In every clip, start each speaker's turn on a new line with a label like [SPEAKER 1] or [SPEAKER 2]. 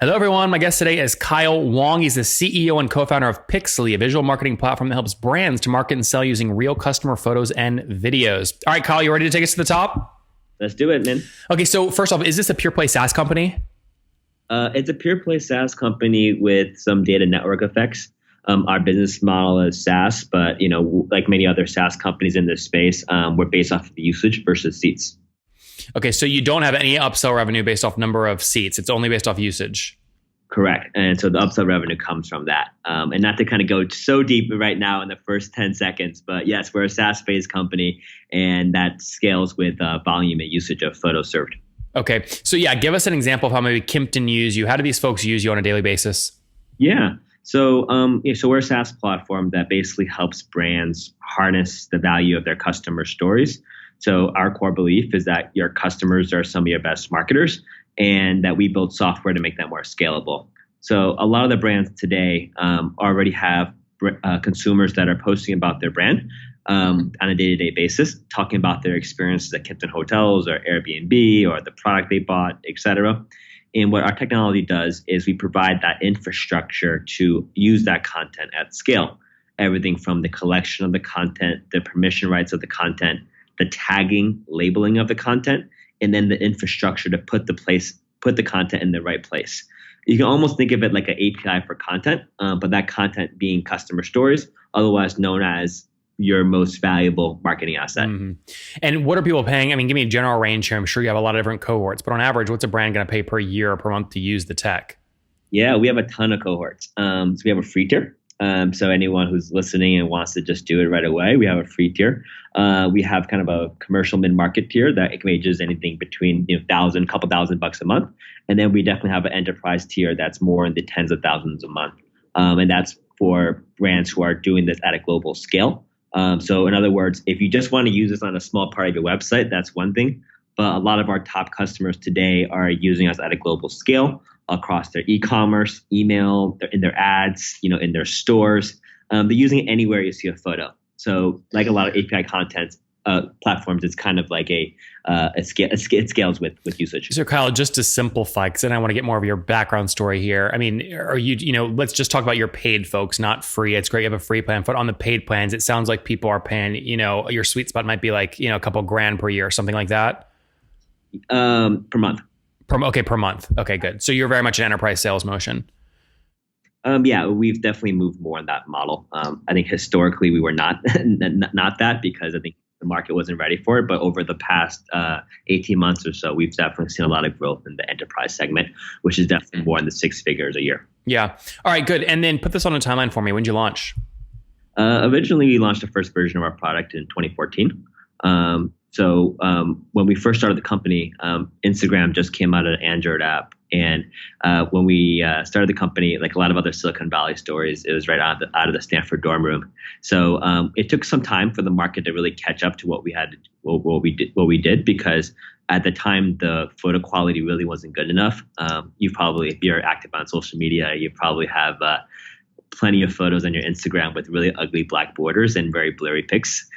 [SPEAKER 1] Hello, everyone. My guest today is Kyle Wong. He's the CEO and co-founder of Pixlee, a visual marketing platform that helps brands to market and sell using real customer photos and videos. All right, Kyle, you ready to take us to the top?
[SPEAKER 2] Let's do it, man.
[SPEAKER 1] Okay, so first off, is this a pure play SaaS company?
[SPEAKER 2] It's a pure play SaaS company with some data network effects. Our business model is SaaS, but like many other SaaS companies in this space, we're based off of usage versus seats.
[SPEAKER 1] Okay, so you don't have any upsell revenue based off number of seats. It's only based off usage.
[SPEAKER 2] Correct. And so the upsell revenue comes from that. And not to kind of go so deep right now in the first 10 seconds, but yes, we're a SaaS-based company, and that scales with volume and usage of photos served.
[SPEAKER 1] Okay, so yeah, give us an example of how maybe Kimpton use you. How do these folks use you on a daily basis?
[SPEAKER 2] Yeah. So we're a SaaS platform that basically helps brands harness the value of their customer stories. So our core belief is that your customers are some of your best marketers, and that we build software to make that more scalable. So a lot of the brands today already have consumers that are posting about their brand on a day-to-day basis, talking about their experiences at Kimpton Hotels or Airbnb or the product they bought, et cetera. And what our technology does is we provide that infrastructure to use that content at scale. Everything from the collection of the content, the permission rights of the content, the tagging, labeling of the content, and then the infrastructure to put the content in the right place. You can almost think of it like an API for content, but that content being customer stories, otherwise known as your most valuable marketing asset.
[SPEAKER 1] Mm-hmm. And what are people paying? I mean, give me a general range here. I'm sure you have a lot of different cohorts, but on average, what's a brand going to pay per year or per month to use the tech?
[SPEAKER 2] Yeah, we have a ton of cohorts. So we have a free tier. So anyone who's listening and wants to just do it right away, we have a free tier. We have kind of a commercial mid-market tier that ranges anything between couple thousand bucks a month. And then we definitely have an enterprise tier that's more in the tens of thousands a month. And that's for brands who are doing this at a global scale. So in other words, if you just want to use this on a small part of your website, that's one thing. But a lot of our top customers today are using us at a global scale across their e-commerce, email, in their ads, in their stores. They're using it anywhere you see a photo. So like a lot of API content platforms, it's kind of like it scales with usage.
[SPEAKER 1] So Kyle, just to simplify, because then I want to get more of your background story here. I mean, are you, let's just talk about your paid folks, not free. It's great you have a free plan, but on the paid plans, it sounds like people are paying, your sweet spot might be like, a couple grand per year or something like that.
[SPEAKER 2] Per month.
[SPEAKER 1] Per month. Okay, good. So you're very much an enterprise sales motion.
[SPEAKER 2] Yeah, we've definitely moved more in that model. I think historically we were not that, because I think the market wasn't ready for it. But over the past 18 months or so, we've definitely seen a lot of growth in the enterprise segment, which is definitely more in the six figures a year.
[SPEAKER 1] Yeah. All right, good. And then put this on a timeline for me. When did you launch?
[SPEAKER 2] Originally, we launched the first version of our product in 2014. So when we first started the company, Instagram just came out of an Android app. And when we started the company, like a lot of other Silicon Valley stories, it was right out of the Stanford dorm room. So it took some time for the market to really catch up to what we did, because at the time the photo quality really wasn't good enough. If you're active on social media, you probably have plenty of photos on your Instagram with really ugly black borders and very blurry pics.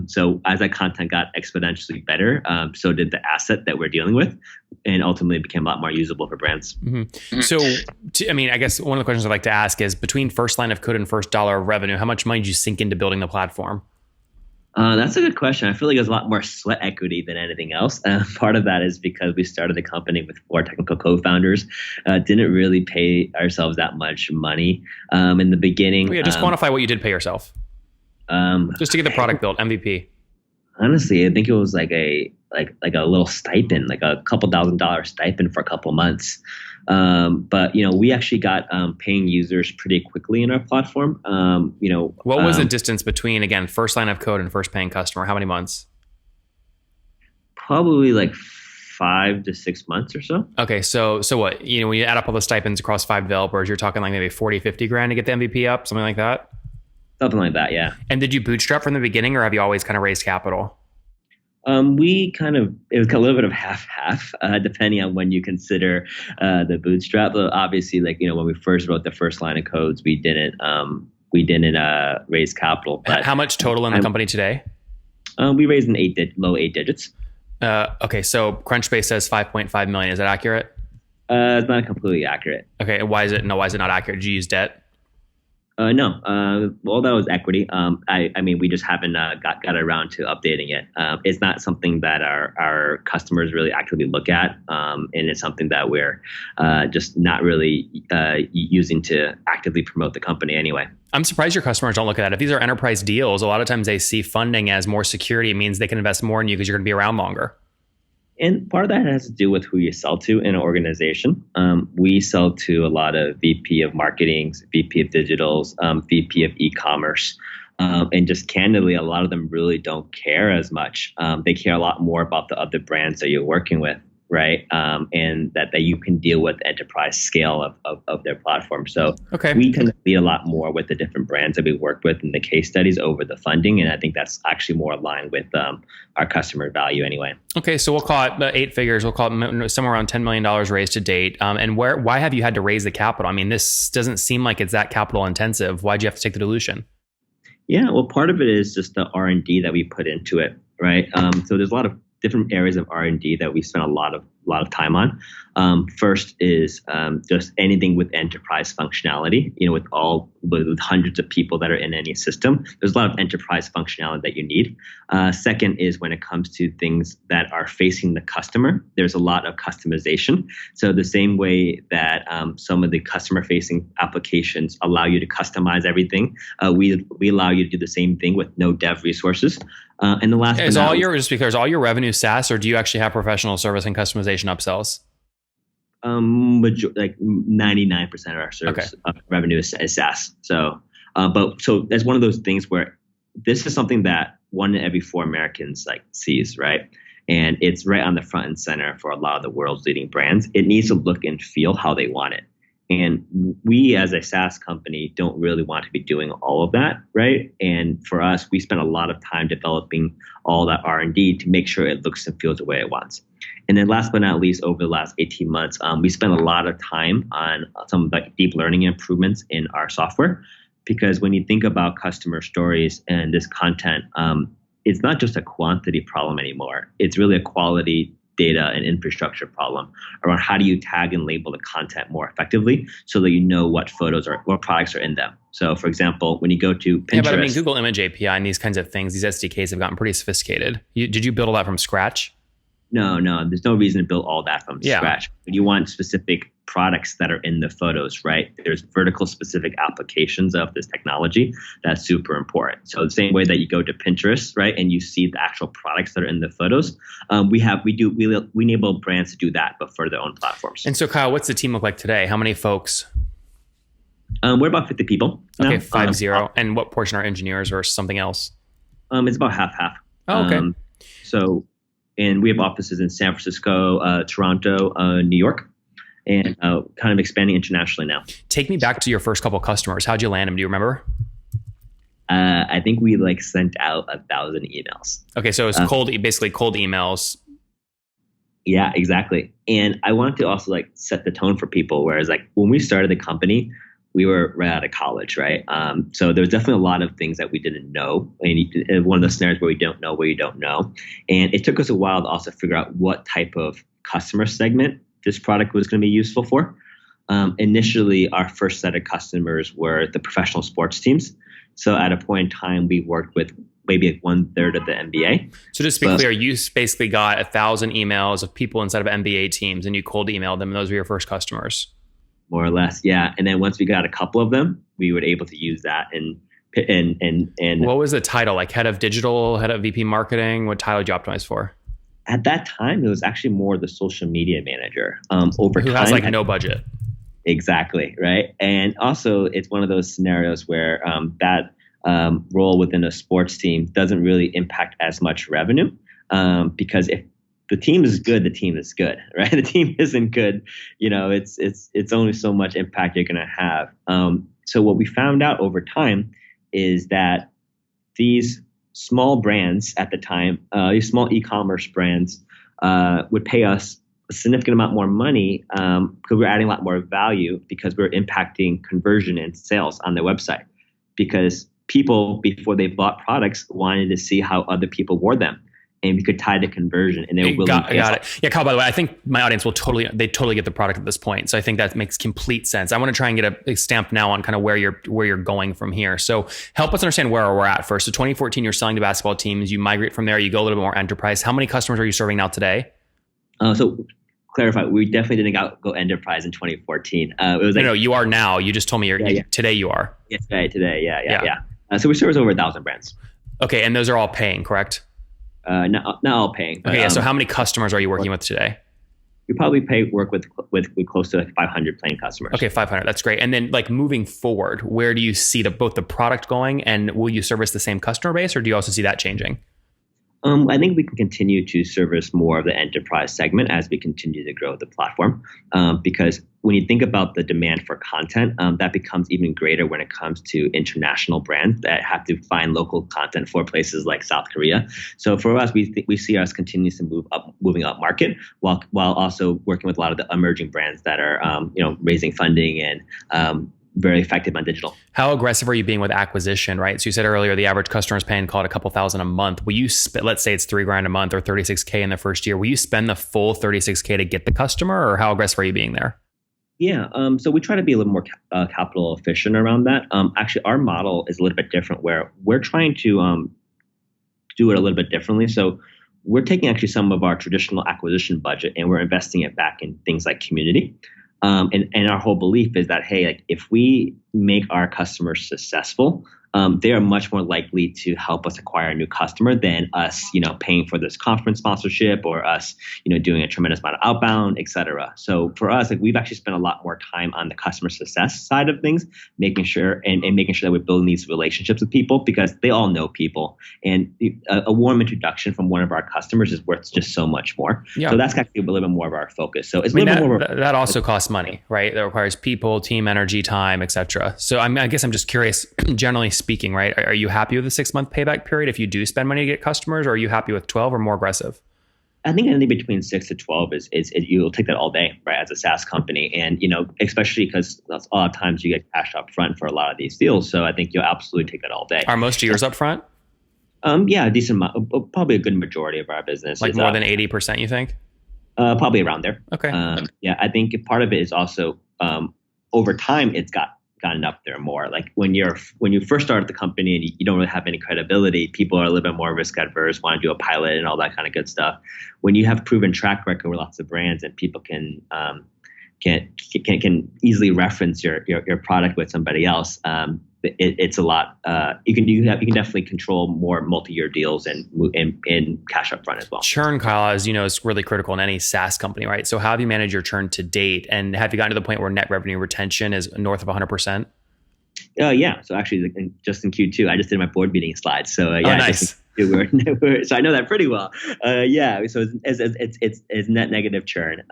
[SPEAKER 2] So as that content got exponentially better, so did the asset that we're dealing with, and ultimately became a lot more usable for brands.
[SPEAKER 1] Mm-hmm. So, I guess one of the questions I'd like to ask is, between first line of code and first dollar of revenue, how much money did you sink into building the platform?
[SPEAKER 2] That's a good question. I feel like there's a lot more sweat equity than anything else. Part of that is because we started the company with 4 technical co-founders. Didn't really pay ourselves that much money in the beginning.
[SPEAKER 1] Oh, yeah, just quantify what you did pay yourself. Just to get the product built, MVP.
[SPEAKER 2] Honestly, I think it was like a little stipend, like a couple $1,000 stipend for a couple months. But we actually got paying users pretty quickly in our platform.
[SPEAKER 1] What was the distance between, again, first line of code and first paying customer? How many months?
[SPEAKER 2] Probably like 5 to 6 months or so.
[SPEAKER 1] Okay, so what? When you add up all the stipends across 5 developers, you're talking like maybe 40, 50 grand to get the MVP up, something like that?
[SPEAKER 2] Something like that, yeah.
[SPEAKER 1] And did you bootstrap from the beginning, or have you always kind of raised capital?
[SPEAKER 2] It was a little bit of half, depending on when you consider the bootstrap. But obviously, when we first wrote the first line of codes, we didn't raise capital. But
[SPEAKER 1] how much total in the company today?
[SPEAKER 2] We raised in low 8 digits.
[SPEAKER 1] Okay, so Crunchbase says 5.5 million. Is that accurate?
[SPEAKER 2] It's not completely accurate.
[SPEAKER 1] Okay, and why is it not accurate? Did you use debt?
[SPEAKER 2] No, well, that was equity. I mean, we just haven't got around to updating it. It's not something that our customers really actively look at, and it's something that we're just not really using to actively promote the company anyway.
[SPEAKER 1] I'm surprised your customers don't look at that. If these are enterprise deals, a lot of times they see funding as more security. It means they can invest more in you because you're going to be around longer.
[SPEAKER 2] And part of that has to do with who you sell to in an organization. We sell to a lot of VP of marketing, VP of digitals, VP of e-commerce. And just candidly, a lot of them really don't care as much. They care a lot more about the other brands that you're working with, right? And that you can deal with the enterprise scale of their platform. So we tend to lead a lot more with the different brands that we work with in the case studies over the funding. And I think that's actually more aligned with our customer value anyway.
[SPEAKER 1] Okay, so we'll call it 8 figures. We'll call it somewhere around $10 million raised to date. And why have you had to raise the capital? I mean, this doesn't seem like it's that capital intensive. Why'd you have to take the dilution?
[SPEAKER 2] Yeah, well, part of it is just the R&D that we put into it, right? So there's a lot of different areas of R&D that we spent a lot of time on. First is just anything with enterprise functionality. With hundreds of people that are in any system, there's a lot of enterprise functionality that you need. Second is when it comes to things that are facing the customer, there's a lot of customization. So the same way that some of the customer-facing applications allow you to customize everything, we allow you to do the same thing with no dev resources. And the last
[SPEAKER 1] is all your revenue SaaS, or do you actually have professional service and customization upsells?
[SPEAKER 2] Like 99% of our service revenue is SaaS. So that's one of those things where this is something that 1 in every 4 Americans sees, right? And it's right on the front and center for a lot of the world's leading brands. It needs to look and feel how they want it. And we, as a SaaS company, don't really want to be doing all of that, right? And for us, we spend a lot of time developing all that R&D to make sure it looks and feels the way it wants. And then last but not least, over the last 18 months, we spent a lot of time on some of the deep learning improvements in our software. Because when you think about customer stories and this content, it's not just a quantity problem anymore. It's really a quality data and infrastructure problem around how do you tag and label the content more effectively so that you know what photos or what products are in them. So for example, when you go to Pinterest.
[SPEAKER 1] Yeah, but I mean, Google Image API and these kinds of things, these SDKs have gotten pretty sophisticated. Did you build all that from scratch?
[SPEAKER 2] No, there's no reason to build all that from scratch. But you want specific products that are in the photos, right? There's vertical specific applications of this technology that's super important. So the same way that you go to Pinterest, right, and you see the actual products that are in the photos, we enable brands to do that, but for their own platforms.
[SPEAKER 1] And so, Kyle, what's the team look like today? How many folks?
[SPEAKER 2] We're about 50 people.
[SPEAKER 1] Okay, 50. And what portion are engineers versus something else?
[SPEAKER 2] It's about half.
[SPEAKER 1] Oh, okay.
[SPEAKER 2] And we have offices in San Francisco, Toronto, New York, and kind of expanding internationally now.
[SPEAKER 1] Take me back to your first couple of customers. How'd you land them? Do you remember?
[SPEAKER 2] I think we sent out 1,000 emails.
[SPEAKER 1] Okay, so it's basically cold emails.
[SPEAKER 2] Yeah, exactly. And I wanted to also set the tone for people. Whereas when we started the company, we were right out of college, right? So there was definitely a lot of things that we didn't know. And one of the scenarios where we don't know where you don't know. And it took us a while to also figure out what type of customer segment this product was going to be useful for. Initially, our first set of customers were the professional sports teams. So at a point in time, we worked with maybe 1/3 of the NBA.
[SPEAKER 1] So just to be clear, you basically got 1,000 emails of people inside of NBA teams and you cold emailed them and those were your first customers.
[SPEAKER 2] More or less, yeah. And then once we got a couple of them, we were able to use that and
[SPEAKER 1] what was the title? Head of digital, head of VP marketing? What title did you optimize for?
[SPEAKER 2] At that time, it was actually more the social media manager.
[SPEAKER 1] Who has no budget.
[SPEAKER 2] Exactly, right? And also, it's one of those scenarios where that role within a sports team doesn't really impact as much revenue because if the team is good, the team is good, right? The team isn't good, it's only so much impact you're going to have. So what we found out over time is that these small brands at the time, these small e-commerce brands would pay us a significant amount more money because we're adding a lot more value because we're impacting conversion and sales on their website. Because people, before they bought products, wanted to see how other people wore them. and we could tie the conversion, and they were willing.
[SPEAKER 1] Got it. Yeah, Kyle, by the way, I think my audience will totally get the product at this point. So I think that makes complete sense. I want to try and get a stamp now on kind of where you're going from here. So help us understand where we're at first. So 2014, you're selling to basketball teams. You migrate from there. You go a little bit more enterprise. How many customers are you serving now today?
[SPEAKER 2] So clarify, we definitely didn't go enterprise in 2014. It was like,
[SPEAKER 1] no, you are now. You just told me today you are.
[SPEAKER 2] Yes, right, today. Yeah. So we service over 1,000 brands.
[SPEAKER 1] Okay, and those are all paying, correct?
[SPEAKER 2] Not all paying. But,
[SPEAKER 1] okay, so how many customers are you working with today?
[SPEAKER 2] We probably work with close to like 500 paying customers.
[SPEAKER 1] Okay, 500. That's great. And then like moving forward, where do you see both the product going, and will you service the same customer base, or do you also see that changing?
[SPEAKER 2] I think we can continue to service more of the enterprise segment as we continue to grow the platform. Because when you think about the demand for content, that becomes even greater when it comes to international brands that have to find local content for places like South Korea. So for us, we see us continuing to moving up market while also working with a lot of the emerging brands that are raising funding and very effective on digital.
[SPEAKER 1] How aggressive are you being with acquisition, right? So you said earlier, the average customer is paying, call it a couple thousand a month. Will you let's say it's $3,000 a month or $36K in the first year. Will you spend the full $36K to get the customer, or how aggressive are you being there?
[SPEAKER 2] Yeah. So we try to be a little more capital efficient around that. Actually, our model is a little bit different where we're trying to do it a little bit differently. So we're taking actually some of our traditional acquisition budget and we're investing it back in things like community. And our whole belief is that, hey, like if we make our customers successful, they are much more likely to help us acquire a new customer than us, paying for this conference sponsorship or us, doing a tremendous amount of outbound, et cetera. So for us, like we've actually spent a lot more time on the customer success side of things, making sure that we're building these relationships with people because they all know people. And a warm introduction from one of our customers is worth just so much more. Yeah. So that's actually a little bit more of our focus. So it's a little bit more.
[SPEAKER 1] That also costs money, right? That requires people, team energy, time, et cetera. So I guess I'm just curious, generally speaking, right? Are you happy with the 6-month payback period if you do spend money to get customers, or are you happy with 12 or more aggressive?
[SPEAKER 2] I think anything between 6 to 12 is you'll take that all day, right? As a SaaS company, and especially because a lot of times you get cash up front for a lot of these deals, so I think you'll absolutely take that all day.
[SPEAKER 1] Are most of yours up front?
[SPEAKER 2] Yeah, a decent amount, probably a good majority of our business.
[SPEAKER 1] Like more than 80%, you think?
[SPEAKER 2] Probably around there.
[SPEAKER 1] Okay.
[SPEAKER 2] Yeah, I think part of it is also over time it's gotten up there more. Like when you first start the company and you don't really have any credibility, people are a little bit more risk adverse, want to do a pilot and all that kind of good stuff. When you have proven track record with lots of brands and people can easily reference your product with somebody else, it's a lot. You can definitely control more multi-year deals and cash up front as well.
[SPEAKER 1] Churn, Kyle, as you know, is really critical in any SaaS company, right? So how have you managed your churn to date, and have you gotten to the point where net revenue retention is north of 100%?
[SPEAKER 2] Yeah. So actually, just in Q2, I just did my board meeting slides. So yeah,
[SPEAKER 1] nice.
[SPEAKER 2] So I know that pretty well. Yeah. So it's net negative churn.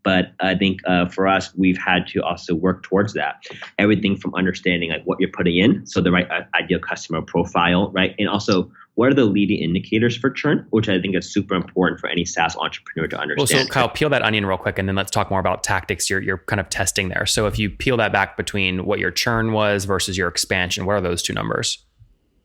[SPEAKER 2] But I think for us, we've had to also work towards that. Everything from understanding like what you're putting in, so the right ideal customer profile, right, and also what are the leading indicators for churn, which I think is super important for any SaaS entrepreneur to understand.
[SPEAKER 1] Well, so Kyle, peel that onion real quick, and then let's talk more about tactics you're kind of testing there. So if you peel that back between what your churn was versus your expansion, what are those two numbers?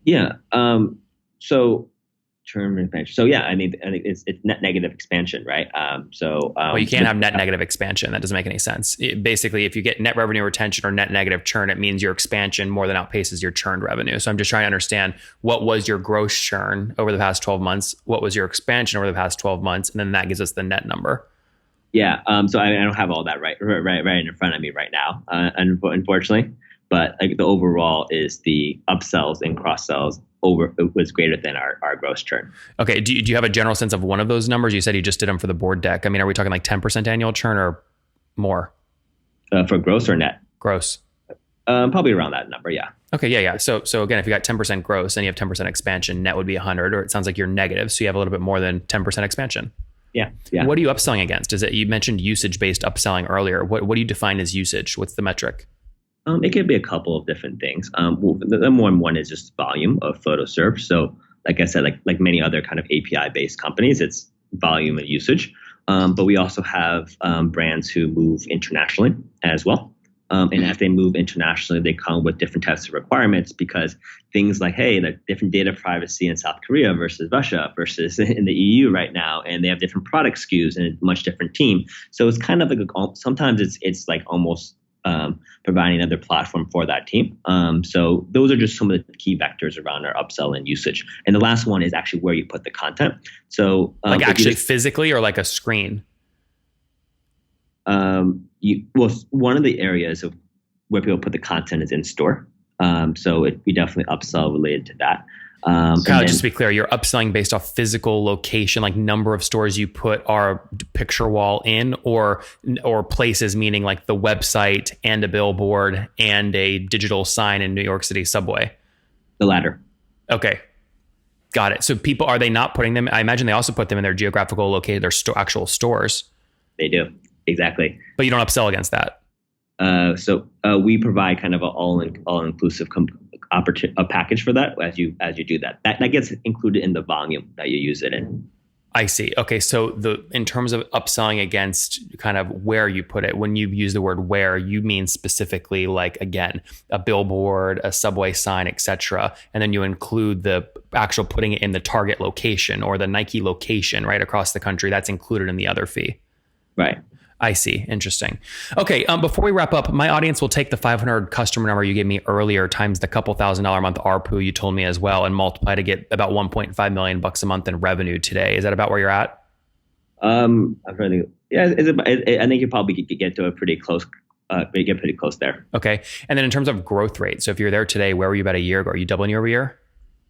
[SPEAKER 2] Yeah. So churn and expansion. So yeah, I think it's net negative expansion, right?
[SPEAKER 1] Well, you can't have net negative expansion. That doesn't make any sense. Basically, if you get net revenue retention or net negative churn, it means your expansion more than outpaces your churned revenue. So I'm just trying to understand, what was your gross churn over the past 12 months? What was your expansion over the past 12 months? And then that gives us the net number.
[SPEAKER 2] Yeah. So I don't have all that right in front of me right now, unfortunately. But like the overall is the upsells and cross sells was greater than our gross churn.
[SPEAKER 1] Okay. Do you have a general sense of one of those numbers? You said you just did them for the board deck. I mean, are we talking like 10% annual churn or more?
[SPEAKER 2] For gross or net?
[SPEAKER 1] Gross.
[SPEAKER 2] Probably around that number. Yeah.
[SPEAKER 1] Okay. Yeah. So again, if you got 10% gross and you have 10% expansion, net would be 100, or it sounds like you're negative. So you have a little bit more than 10% expansion.
[SPEAKER 2] Yeah.
[SPEAKER 1] What are you upselling against? You mentioned usage-based upselling earlier. What do you define as usage? What's the metric?
[SPEAKER 2] It could be a couple of different things. The number one is just volume of photo served. So like I said, like many other kind of API-based companies, it's volume and usage. But we also have brands who move internationally as well. And as they move internationally, they come with different types of requirements because things like, hey, the different data privacy in South Korea versus Russia versus in the EU right now, and they have different product SKUs and a much different team. So it's kind of like sometimes it's like almost providing another platform for that team. So those are just some of the key vectors around our upsell and usage. And the last one is actually where you put the content. So
[SPEAKER 1] like actually physically or like a screen?
[SPEAKER 2] One of the areas of where people put the content is in store. So we definitely upsell related to that.
[SPEAKER 1] Kyle, just to be clear, you're upselling based off physical location, like number of stores you put our picture wall in, or places, meaning like the website and a billboard and a digital sign in New York City subway?
[SPEAKER 2] The latter.
[SPEAKER 1] Okay. Got it. So people, are they not putting them? I imagine they also put them in their geographical located, their actual stores.
[SPEAKER 2] They do. Exactly.
[SPEAKER 1] But you don't upsell against that.
[SPEAKER 2] So we provide kind of an all-inclusive a package for that as you do that. That gets included in the volume that you use it in.
[SPEAKER 1] I see. Okay, so in terms of upselling against kind of where you put it, when you use the word where, you mean specifically like, again, a billboard, a subway sign, etc., and then you include the actual putting it in the Target location or the Nike location right across the country. That's included in the other fee.
[SPEAKER 2] Right.
[SPEAKER 1] I see. Interesting. Okay. Before we wrap up, my audience will take the 500 customer number you gave me earlier times the couple $1,000 a month ARPU you told me as well, and multiply to get about 1.5 million bucks a month in revenue today. Is that about where you're at?
[SPEAKER 2] I'm really, yeah. I think you probably get to a pretty close. You get pretty close there.
[SPEAKER 1] Okay. And then in terms of growth rate, so if you're there today, where were you about a year ago? Are you doubling year over year?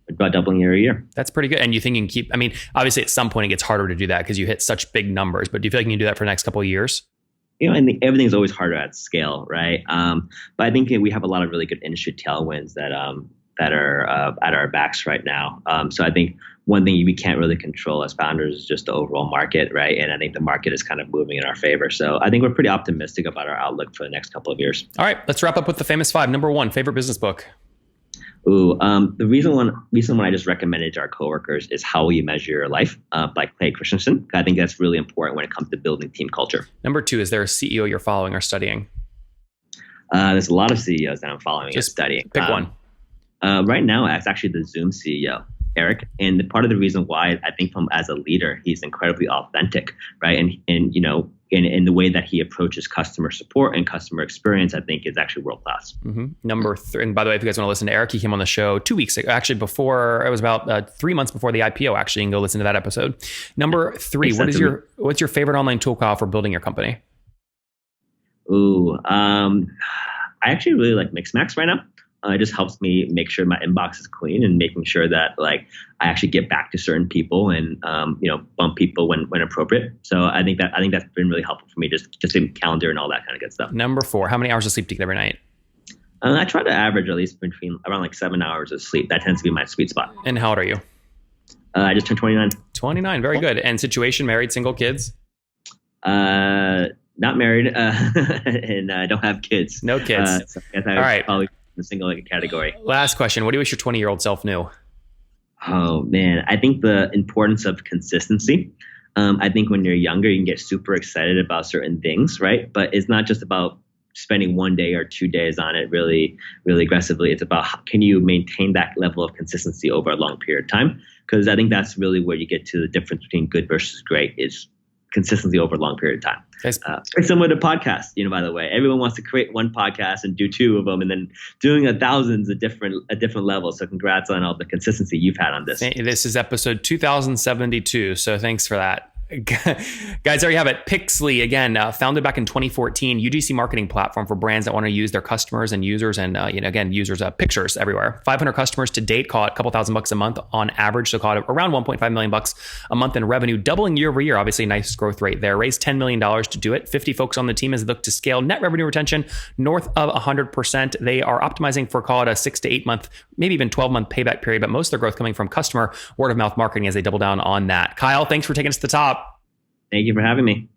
[SPEAKER 2] About doubling year a year.
[SPEAKER 1] That's pretty good. And you think you can keep, I mean, obviously at some point it gets harder to do that because you hit such big numbers, but do you feel like you can do that for the next couple of years?
[SPEAKER 2] I think everything's always harder at scale, right? But I think we have a lot of really good industry tailwinds that are at our backs right now. So I think one thing we can't really control as founders is just the overall market, right? And I think the market is kind of moving in our favor. So I think we're pretty optimistic about our outlook for the next couple of years.
[SPEAKER 1] All right, let's wrap up with the famous five. Number one, favorite business book.
[SPEAKER 2] The reason one I just recommended to our coworkers is How Will You Measure Your Life by Clay Christensen. I think that's really important when it comes to building team culture.
[SPEAKER 1] Number two, is there a CEO you're following or studying?
[SPEAKER 2] There's a lot of CEOs that I'm following and studying.
[SPEAKER 1] Pick one.
[SPEAKER 2] Right now, it's actually the Zoom CEO, Eric. And part of the reason why I think as a leader, he's incredibly authentic, right? And you know, in the way that he approaches customer support and customer experience, I think is actually world class.
[SPEAKER 1] Mm-hmm. Number three, and by the way, if you guys want to listen to Eric, he came on the show 2 weeks ago, actually before, it was about 3 months before the IPO, actually, and go listen to that episode. Number three, what's your favorite online tool, Kyle, for building your company?
[SPEAKER 2] I actually really like Mixmax right now. It just helps me make sure my inbox is clean and making sure that like I actually get back to certain people and bump people when appropriate. So I think that's been really helpful for me, just in calendar and all that kind of good stuff.
[SPEAKER 1] Number four, how many hours of sleep do you get every night?
[SPEAKER 2] I try to average at least around like 7 hours of sleep. That tends to be my sweet spot.
[SPEAKER 1] And how old are you?
[SPEAKER 2] I just turned 29.
[SPEAKER 1] 29, very good. And situation, married, single, kids?
[SPEAKER 2] Not married, and I don't have kids.
[SPEAKER 1] No kids.
[SPEAKER 2] So I guess
[SPEAKER 1] all right.
[SPEAKER 2] Probably the single category.
[SPEAKER 1] Last question. What do you wish your 20-year-old self knew?
[SPEAKER 2] Oh, man. I think the importance of consistency. I think when you're younger, you can get super excited about certain things, right? But it's not just about spending 1 day or 2 days on it really, really aggressively. It's about how can you maintain that level of consistency over a long period of time? Because I think that's really where you get to the difference between good versus great is consistency over a long period of time. It's similar to podcasts, by the way. Everyone wants to create one podcast and do 2 of them, and then doing thousands at different levels. So congrats on all the consistency you've had on this.
[SPEAKER 1] This is episode 2072. So thanks for that. Guys, there you have it. Pixlee, again, founded back in 2014, UGC marketing platform for brands that want to use their customers and users and, users' pictures everywhere. 500 customers to date, call it a couple $1,000 a month on average. So call it around 1.5 million bucks a month in revenue, doubling year over year. Obviously, nice growth rate there. Raised $10 million to do it. 50 folks on the team as they look to scale net revenue retention north of 100%. They are optimizing for, call it a 6 to 8 month, maybe even 12-month payback period, but most of their growth coming from customer word of mouth marketing as they double down on that. Kyle, thanks for taking us to the top.
[SPEAKER 2] Thank you for having me.